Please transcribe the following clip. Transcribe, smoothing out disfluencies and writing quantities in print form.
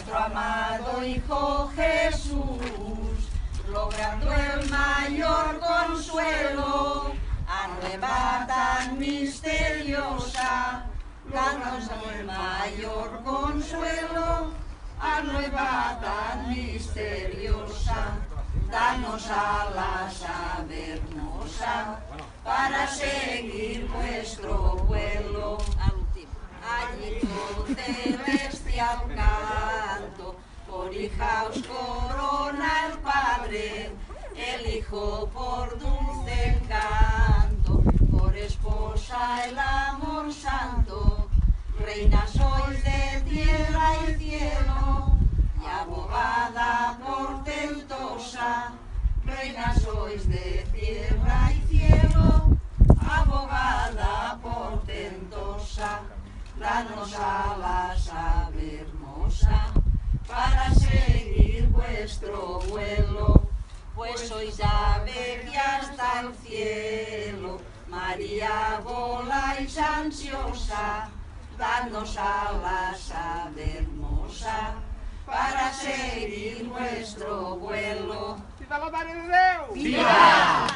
nuestro amado Hijo Jesús, logrando el mayor consuelo, a nueva tan misteriosa, danos el mayor consuelo, a nueva tan misteriosa, danos alas ave hermosa, para seguir vuestro vuelo. Allí con celestial canto, por hija os corona el Padre, el Hijo por dulce encanto, por esposa el amor santo, reina sois de tierra y cielo, y abogada portentosa, reina sois de tierra y cielo, abogada portentosa, danos alas ave hermosa, para seguir vuestro vuelo, pues sois ave que hasta el cielo, María voláis ansiosa, danos alas ave hermosa, para seguir vuestro vuelo. ¡Viva la Mare de Déu! ¡Viva!